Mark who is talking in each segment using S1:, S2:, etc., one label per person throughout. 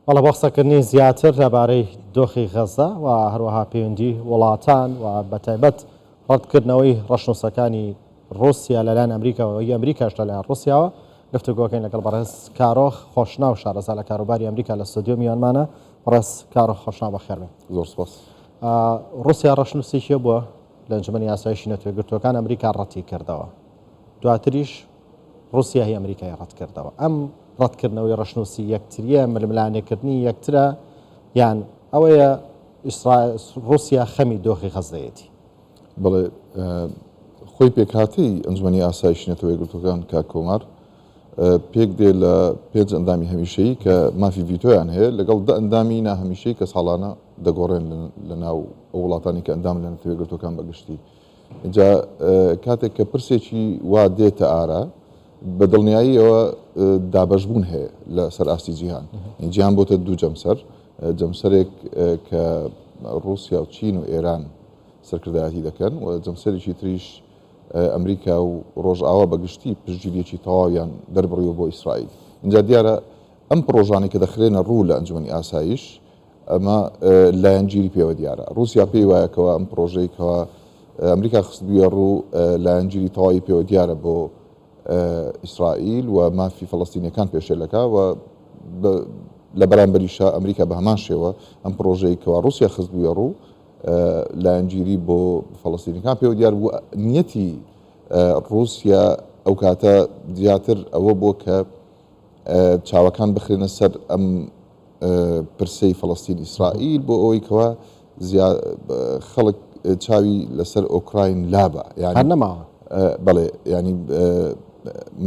S1: بەڵە بەخسەکردنی زیاتر لەبارەی دۆخی غەزە و هەروەها پەیوەندی وڵاتان و بەتایبەت ڕەتکردنەوەی ڕەشنووسەکانی رووسیا لەلایەن ئەمریکاەوەی ئەمریکاش لەلایەن رووسیاوە گفتوگۆکەین لەگەڵ بەڕێز کارۆخ خۆشناو شارەزا لە کاروباری ئەمریکا لە ستودیۆ میوانمانە. بەڕێز کارۆخ خۆشناو بەخێربێن.
S2: زۆر سپاس.
S1: رووسیا ڕەشنووسێکی بووە لە ئەنجومەنی ئاسایشی نەتۆیەکگرتووەکان ئەمریکا ڕەتی کردەوە، دواتریش رووسیا هی ئەمریکای ڕەت کردەوە. ئەم ڕەتکردنەوەی ڕەشنووسی یەکتریە ململانێکردنی یەکترە یان ئەوەیە رووسیا خەمی دۆخی غەزەیەتی؟
S2: بەڵێ خۆی پێکهاتی ئەنجومەنی ئاسایشی نەتۆیەکگرتووەکان کاک کۆمار پێک دێ لە 5 ئەندامی هەمیشەیی کە مافی ڤیتۆیان هەیە لەگەڵ 10 ئەندامی ناهەمیشەی کە ساڵانە دەگۆڕێن لە ناو ئەو وڵاتانی کە ئەندام لە نەتۆیەکگرتووەکان بەگشتی. اینجا کاتێک کە پرسێکی وا دێتە ئارە بە دڵنیاییەوە دابەشبوون هەیە لە سەر ئاستی جیهان. جیهان بۆتە دوو جەمسەر، جەمسەرێک کە رووسیا و چین و ئێران سەرکردایەتی دەکەن و جەمسەرێکی تریش ئەمریکا و ڕۆژئاوا بەگشتی پشتگیریەکی تەواویان دەربڕیوە بۆ ئیسرائیل. اینجا دیارە ئەم پرۆژانی کە دەخرێنە ڕوو لە ئەنجومەنی ئاسایش ئەمە لایەنگیری پێوە دیارە. رووسیا پێی وایەکەوە ئەم پرۆژەیەکەوە ئەمریکا خستبووە ڕوو لایەنگیری تەواوی پێوە دیارە بۆ ئیسرائیل و مافی فەڵەستینیەکان پێشێلەکە و لە بەرامبەریشە ئەمریکا بە هەمان شێوە ئەم پرۆژەیەکەوە رووسیا خستبووە ڕوو لایەنگیری بۆ فەڵەستینیەکان پێوە دیار بوو. نیەتی رووسیا ئەو کاتە زیاتر ئەوە بۆ کە چاوەکان بخرێنە سەر ئەم پرسەی فەڵەستین ئیسرائیل بۆ ئەوەی کەوە خەڵک چاوی لەسەر ئۆکراین لابە یان
S1: نەماوە.
S2: بەڵێ ینی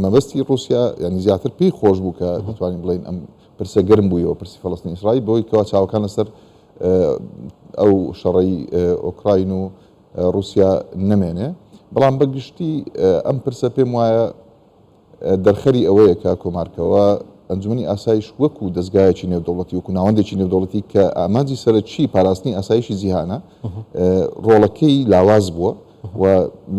S2: مەبەستی رووسیا ینی زیاتر پێی خۆش بوو کە دەتوانین بڵین ئەم پرسە گەرم بوویەوە پرسی فەڵەستین ئیسرائیل بۆی کەوا چاوەکان لەسەر ئەو شەڕەی ئۆکراین و رووسیا نەمێنێ. بەڵام بەگشتی ئەم پرسە پێم وایە دەرخەری ئەوەیە کە کۆمارکەوە ئەنجومەنی ئاسایش وەکو دەستگایەکی نێودەوڵەتی وەکو ناوەندێکی نێودەوڵەتی کە ئامانجی سەرچی پاراستنی ئاسایشی جیهانە ڕۆڵەکەی لاواز بووە و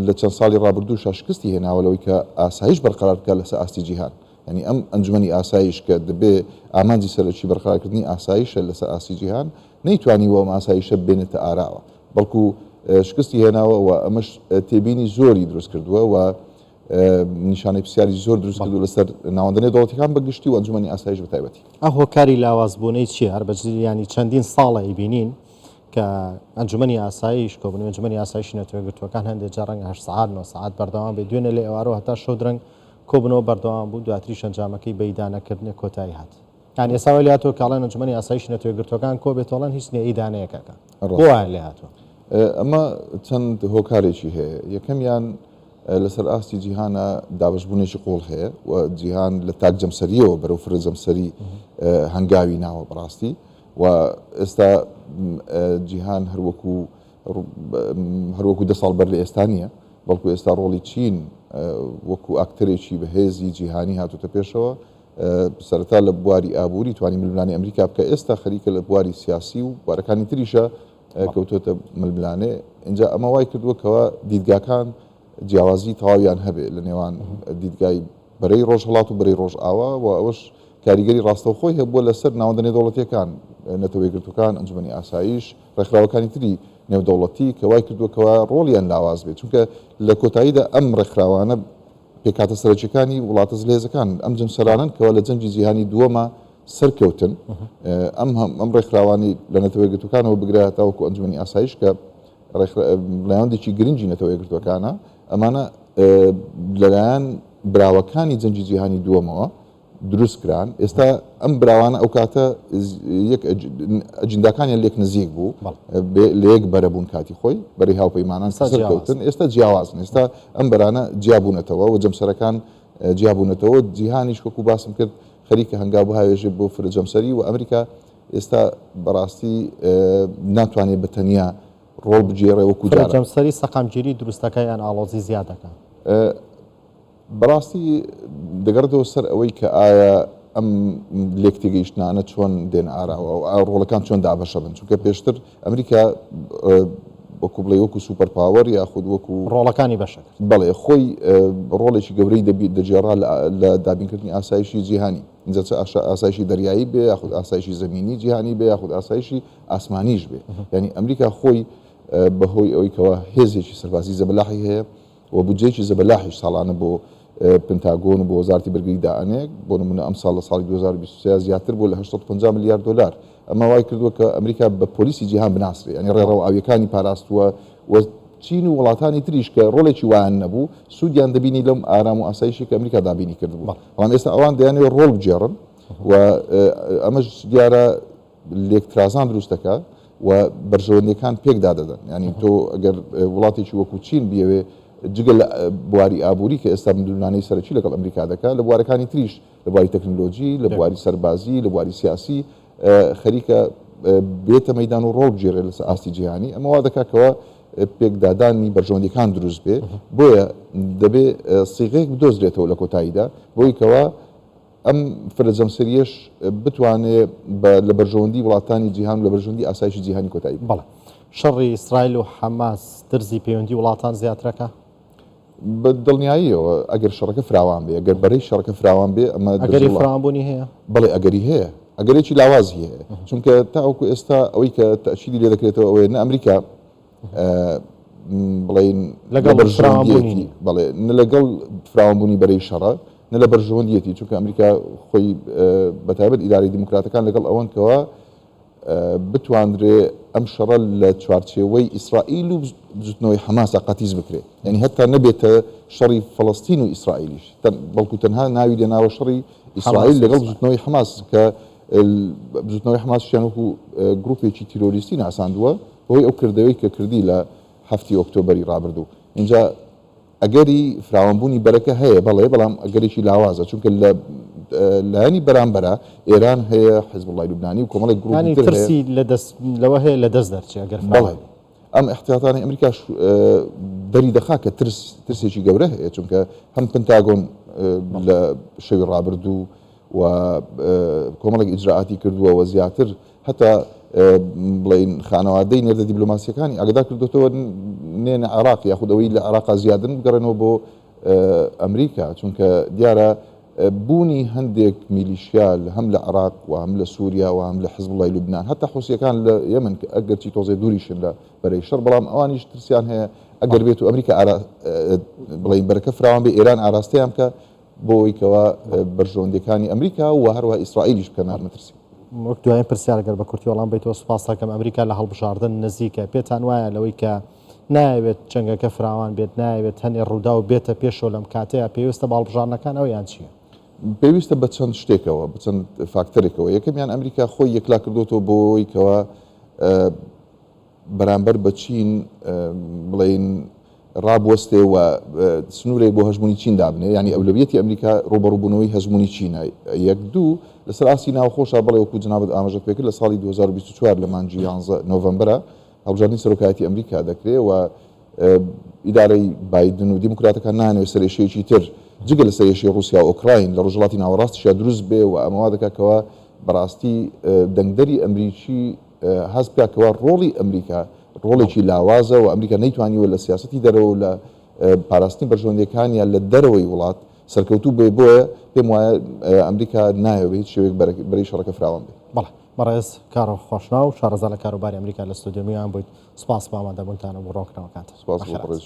S2: لە چەند ساڵی ڕابردوو شاشکستی هێناوەلەوەی کە ئاسایش بەرقرار بکات لەسەر ئاستی جیهان. ینی ئەم ئەنجومەنی ئاسایش کە دەبێ ئامانجی سەرچی بەرقرارکردنی ئاسایشە لەسەر ئاستی جیهان نەیتوانی وەم ئاسایشە بێنێتە ئاراوە، بەڵکو شکستی هێناوە و ئەمەش تێبینی زۆری دروست کردووە و نیشانەی پرسیاری زۆر دروست کردو لەسەر ناوەندە دەوڵەتەکان بەگشتی و ئەنجومەنی ئاسایش بە تایبەتی.
S1: ئەو هۆکاری لاوازبوونەی چیە؟ هەر بەجێ ینی چەندین ساڵە ئیبینین کە ئەنجومەنی ئاسایش کۆبوونەوەی ئەنجومەنی ئاسایشی نەتۆیەکگرتووەکان هەندێک جار ڕەنگە 8 ساعات 9 ساعات بەردەوام بێ، دوێنێ لێ ئێوارەوە هەتا شەو درەنگ کۆبوونەوە بەردەوام بوو، دواتریش ئەنجامەکەی بەیدانەکردنی کۆتایی هات. یان ئێستا وای لێ هاتووە کاڵێن ئەنجومەنی ئاسایشی نەتۆیەکگرتووەکان کۆ بێتۆڵەن هیچ ئیدانەیەکەکە بۆ وایە لێ هاتووە.
S2: ئەمە چەند هۆکارێکی هەیە. یەکەمیان لەسەر ئاستی جیهانە دابشبوونێکی قوڵ هەیە و جیهان لە تاک جەمسەریەوە بەرەو فرە جەمسەری هەنگاوی ناوە بەڕاستی و ئێستا جیهان هەروەکو 10 ساڵ بەر لە ئێستا نیە، بەڵکو ئێستا ڕۆڵی چین وەکو ئاکتەرێکی بەهێزی جیهانی هاتوتە پێشەوە سەرەتا لە بواری ئابووری توانی ململانی ئەمریکا بکە، ئێستا خەریکە لە بواری سیاسی و بوارەکانی تریشە کەوتۆتە ململانێ. اینجا ئەمە وای کردووەکەوە دیدگاکان جیاوازی تەواویان هەبێ لە نێوان دیدگای بەرەی ڕۆژهەڵات و بەرەی ڕۆژئاوا و ئەوەش کاریگەری ڕاستەوخۆی هەبووە لەسەر ناوەندە نێودەوڵەتیەکان نەتەوەیەکگرتووەکان ئەنجومەنی ئاسایش ڕێکخراوەکانی تری نێودەوڵەتی کە وای کردووەکەوە ڕۆڵیان لاواز بێت، چونکە لە کۆتاییدا ئەم ڕێکخراوانە پێکاتە سەرچەکانی وڵاتە زلێزەکان ئەم جەمسەرانن کەەوە لە جەنگی جیهانی دووەمە سەرکەوتن. ئەم ڕێکخراوانی لە نەتەوەیەکگرتووەکانەوە بگرێتەوە وەکو ئەنجومەنی ئاسایش کە لایەندێکی گرنگی نەتەوەیەکگرتووەکانە ئەمانە لەلایەن براوەکانی جەنگی جیهانی دووەمەوە دروست کران. ئێستا ئەم براوانە ئەو کاتە ئەجنداکانیان لێک نزیک بوو لە یەک بەرەبوون کاتی خۆی بەرەی هاوپەیمانان سەرکەوتن، ئێستا جیاوازن، ئێستا ئەم بەرانە جیابوونەتەوە و جەمسەرەکان جیابوونەتەوە. جیهانیش وەکو باسم کرد خەریکە هەنگاو هاوێژێ بۆ فرە جەمسەری و ئەمریکا ئێستا بەڕاستی ناتوانێت بەتەنیا ڕۆڵ بجێڕێ وەکو
S1: جەمسەری سەقامگیری دروستەکەیان ئاڵۆزی زیادەکە.
S2: بەڕاستی دەگەڕێتەوە سەر ئەوەی کە ئایا ئەم لێکتێگەیشتانە چۆن دێن ئاراوە و ڕۆڵەکان چۆن دابەشە بن، چونکە پێشتر ئەمریکا وەکو بڵێ وەکو سوپەر پاوەەر یاخود وەکو
S1: ڕۆڵەکانی بەشەکە
S2: بەڵێ خۆی ڕۆڵێکی گەورەی دەجێڕا لە دابینکردنی ئاسایشی جیهانی اینجا ئاسایشی دەریایی بێ یاخود ئاسایشی زمینی جیهانی بێ یاخود ئاسایشی ئاسمانیش بێ ینی ئەمریکا خۆی بەهۆی ئەوەی کەەوە هێزێکی سەربازی زەبەلاحی هەیە و بودجێکی زەبەلاحیش ساڵانە بۆ پنتاگۆن و بۆ وەزارەتی بەرگری دائانەیەک بۆ نمونە ئەم ساڵ لە ساڵی 2023 زیاتر بۆ لە 850 میلیارد دلار ئەمە وای کردووە کە ئەمریکا بە پۆلیسی جیهان بناسرێ ینی ڕێڕەو ئاویەکانی پاراستووە و چین و وڵاتانی تریش کە ڕۆڵێکی وایان نەبوو سوودیان دەبینی لەم ئارام و ئاسایشی کە ئەمریکا دابینی کردبوو بەڵام ئێستا ئەوان دەیانێت ڕۆڵ بجێڕن و ئەمەش دیارە لێکترازان دروستەکە و بەرژەوەندەکان پێکدا دەدەن ینی تۆ ئەگەر وڵاتێکی وەکو چین بیەوێ جگە لە بواری ئابووری کە ئێستا مدلانەی سەرەکی لەگەڵ ئەمریکا دەکات لە بوارەکانی تریش لە بواری تەکنۆلۆژی لە بواری سەربازی لە بواری سیاسی خەریکە بێتە مەدان و ڕۆڵ بگێڕێت لەسەر ئاستی جیهانی ئەمە وا دەکاتەوە پێکدادانی بەرژەوەندەکان دروست بێ بۆیە دەبێ سیغەیەک بدۆزرێتەوە لە کۆتاییدا بۆی کەوە ئەم فرەجەمسەریەش بتوانێت لە بەرژەوەندی وڵاتانی جیهان و لە بەرژەوەندی ئاسایشی جیهانی کۆتایی
S1: بەڵێ شەڕی ئیسرائیل و حەماس درزی پەیوەندی وڵاتان زیاترەکە
S2: بە دڵنیاییەوە ئەگەر شەڕەکە فراوان بێ ئەگەر بەرەی شەڕەکە فراوان بێ ئەمە
S1: ئەگەری فراوانبوونی هەیە
S2: بەڵێ ئەگەری هەیە ئەگەرێکی لاوازی هەیە چونکە تاوەکو ئێستا ئەوەی کە تەشیری لێ دەکرێتەوە ئەوەیە نە ئەمریکا بڵین
S1: لەگەڵ
S2: بەرژەوەندیەتی بەڵێ نە لەگەڵ فراوانبوونی بەرەی شەڕە نە لە بەرژەوەندیەتی چونکە ئەمریکا خۆی بەتایبەت ئیداری دیموکراتەکان لەگەڵ ئەوەن کەوە بتواندرێ ئەم شەڕە لە چوارچێوەی ئیسرائیل و بجوتنەوەی حەماسە قەتیز بکرێت ینی هەتا نەبێتە شەڕی فەڵەستین و ئیسرائیلیش بەڵکو تەنها ناوی لێناوە شەڕی ئیسرائیل لەگەڵ بجوتنەوەی حەماس کە بجوتنەوەی حەماسیان وەکو گروپێکی تیرۆریستی ناساندووە بۆی ئەو کردەوەی کە کردی لە 7 ئۆکتۆبەری ڕابردوو اینجا ئەگەری فراوانبوونی بەرەکە هەیە بەڵێ بەڵام ئەگەرێکی لاوازە چونکە لایانی بەرامبەرە ئێران هەیە حیزب الله لوبنانی و کۆمەڵێک گروپی
S1: ترسی لەوە هەیە لە دەست دەرچێت ئەگەر
S2: بەڵێ ئەم احتیاطانی ئەمریکاش دەری دەخا کە ترسێکی گەورە هەیە چونکە هەم پنتاگۆن لە شەوی ڕابردوو و کۆمەڵێک ئیجراعاتی کردووە و زیاتر هەتا بڵین خانەوادەی نێردە دیبلۆماسیەکانی ئاگادار کردوتەوە نێنە عێراق یاخودەوەی لە عێراقا زیادن بگەڕێنەوە بۆ ئەمریکا چونکە دیارە بوونی هەندێک میلیشیال هەم لە عێراق و هەم لە سووریا و هەم لە حیزب الله لوبنان هەتا حوسیەکان لە یەمن ئەگەرچی تۆزێ دووریشن لە بەرەی شەڕ بەڵام ئەوانیش ترسیان هەیە ئەگەر بێت و ئەمریکا بڵین بەرەکە فراوان بێ ئێران ئاراستەیان کە بۆی کەوە بەرژەوەندەکانی ئەمریکا و هەروەها ئیسرائیلیش بکەن مەترسی
S1: وەک دوایین پرسیار گەر بە کورتی وەڵام بیتەوە سوپاس دەکەم ئەمریکا لە هەڵبژاردن نزیکە پێتان وایە لەوەی کە نایەوێت جەنگەکە فراوان بێت نایەوێت هەنێ ڕوودا و بێتە پێشەوە لەم کاتەیە پێویستە باڵبژارنەکان ئەویان چییە؟
S2: پێویستە بە چەند شتێکەوە بە چەند فاکتەرێکەوە یەکەمیان ئەمریکا خۆی یەکلا کردوتەوە بۆی کەوە بەرامبەر بە چین بڵین ڕابوەستێ و سنوورێک بۆ هەژمونی چین دابنێ ینی ئەولویەتی ئەمریکا ڕۆبەڕووبوونەوەی هەژمونی چینە یەک دوو لەسەر ئاسی ناوخۆشە بەڵێ وەکو جنابەت ئاماژەت پێکرد لە ساڵی 2024 لە مانگی 11 نۆڤەمبەرە هەڵبژاردننی سەرۆکایەتی ئەمریکا دەکرێت و ئیدارەی بایدن و دیموکراتەکان نانەوێت سەرێشەیەکی تر جگە لە سەرێشی رووسیا و ئۆکراین لە ڕۆژهەڵاتی ناوەڕاستیشا دروست بێ و ئەمەوا دەکاتەوە بەڕاستی دەنگدەری ئەمریکی هەست بکاتەوە ڕۆڵی ئەمریکا ڕۆڵێکی لاوازە و ئەمریکا نەیتوانیوە لە سیاسەتی دەرەوە لە پاراستنی بەرژەوەندەکانیان لە دەرەوەی وڵات سەرکەوتوو بێ بۆیە پێم وایە ئەمریکا نایەوێت هیچ شێوەیەک بەرەی شەڕەکە فراوان بێت
S1: بەڵێ بەڕێز کارۆ خۆشنا و شارەزا لە کاروباری ئەمریکا لە ستودیۆمیان بوویت سوپاس بۆ ئامادەبوونتانە بۆ ڕۆکردنەوەکانتان
S2: سوپاس بۆ ڕێز